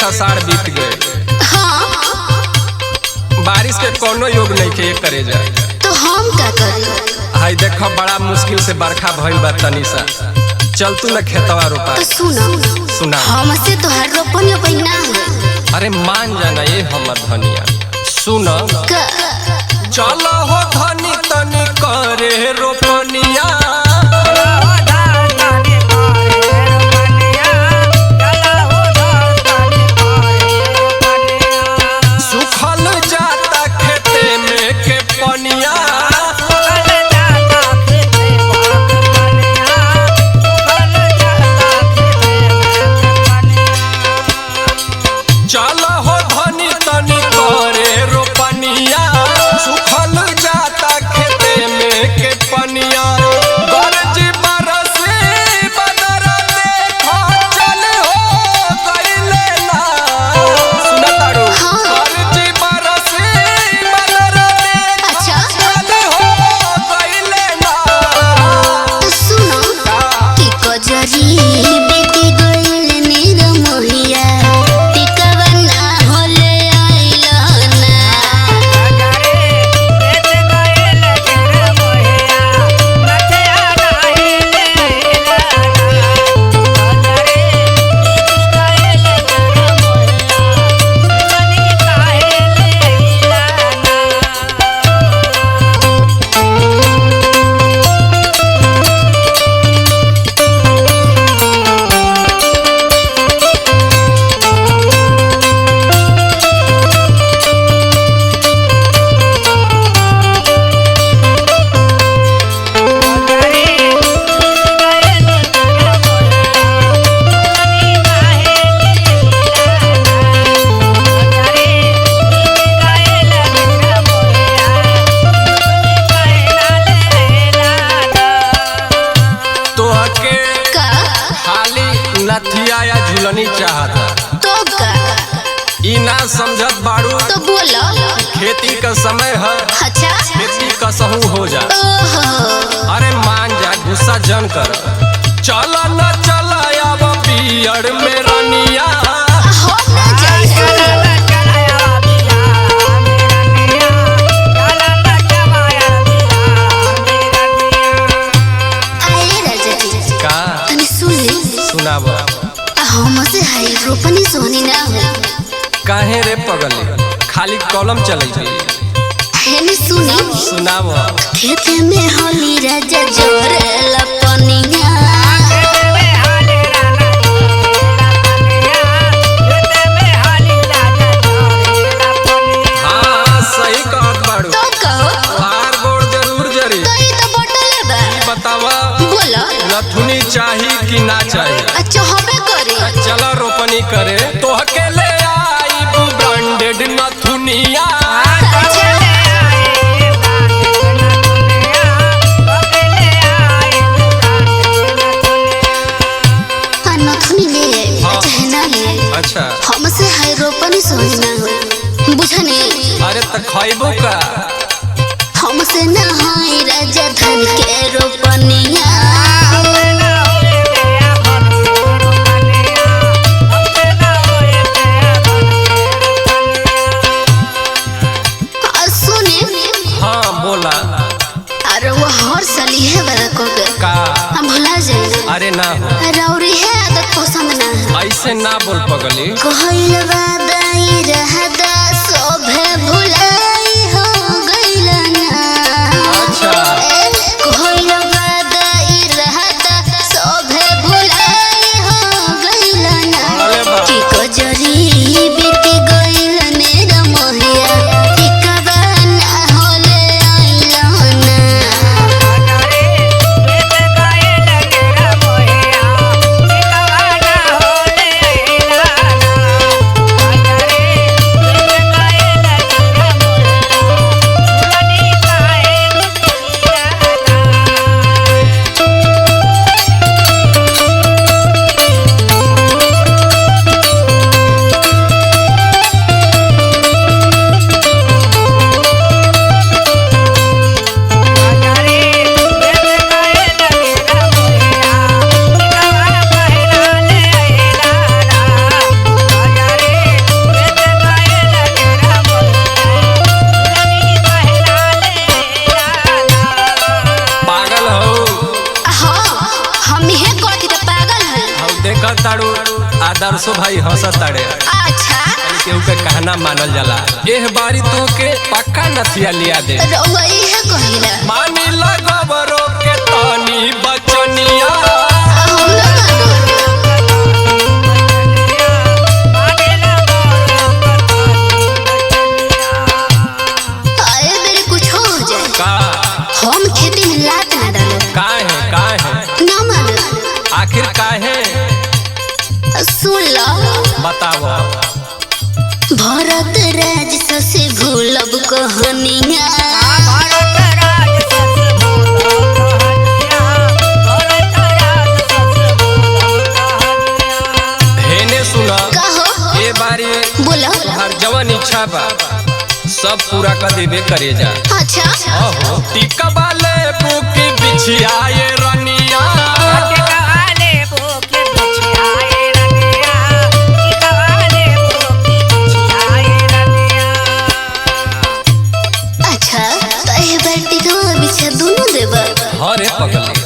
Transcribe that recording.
एक आषाढ़ बीत गए। हाँ। बारिश के कोनो योग नहीं के करे जा। तो हम क्या करें? हाय देखो बड़ा मुश्किल से बरखा भइल बा तनी सा। चल तू ना खेतवा रोपा। तो सुना हमसे तो हर रोपनी पैना है। अरे मान जाना ये हमर धनिया। सुन चलो हो धनी तनी करे रोपनिया। सुखल जाता खेते में के पनिया। चलो हो धनी तनी करे रोपनिया। सुखल जाता खेते में के पनिया। गरज बरसे बदर देखो चल हो गइले ना। सुना तारू गरज बरसे बदर देखो चल हो गइले ना। तो सुनो कि कजरी बेटी गइल नीर मोहिया। नथिया या झुलनी चाहता तो का ई ना समझत बाड़ू। तो बोलो खेती का समय है। अच्छा खेती कसहू हो जा। अरे मान जा गुस्सा जन कर। चल न चल अब पियड़ में रनिया। हो ना जाए हमसे हाई रोपनी सोनी ना हो। काहे रे पगली खाली कलम चलई है। हेनी सुनाव खेत में होली राजा जोर लपनिया। हाँ सही कहत बाड़ू। तो कहो हार गोड़ जरूर जरी। तो ई तो बोतले बा। बतावा बोलो नथुनी चाही कि ना चाही। अच्छा हमें करे चलो रोपनी करे तो अकेले आई ब्रांडेड नथुनिया। नथुनी ले चाहे ना ले। अच्छा हमसे हाई रोपनी सोनी ना हो बुझने। अरे त खइबो का हमसे ना हाई राजा धन के रोपनिया। अरे वो हर साली है बड़ा को का हम भुला जाए। अरे ना हो रौरी है आदत पसंद ना है। ऐसे ना बोल पगली। कहल वादाई रहदा सोभे भुलाई हो गइल ना। अच्छा कहल वादाई रहदा सोभे भुलाई हो गइल ना। कि कजरी बीत गइल नेर मोहिया। आदर्शो भाई हंसत ताड़े। अच्छा केहू के कहना मानल जाला। एह बारी तो के पक्का नथिया लिया दे। रउआ इहे कहिला मानी लगबरो के तानी बचनिया। हम ना आए मेरे कुछ हो जाए का हम खेती में लात ना डाले काहे ना मानो आखिर काहे सुन लो बताओ। भरत राज से भूलब कहानिया हेने सुना कहो ए बारी बोलो हर जवन इच्छा बा सब पूरा कर देबे करे जा। अच्छा ओहो टिका वाले बुकी बिछियाए रनिया। अच्छा तो ए बार टिकवा बिछा दोनों देबा हरे पगले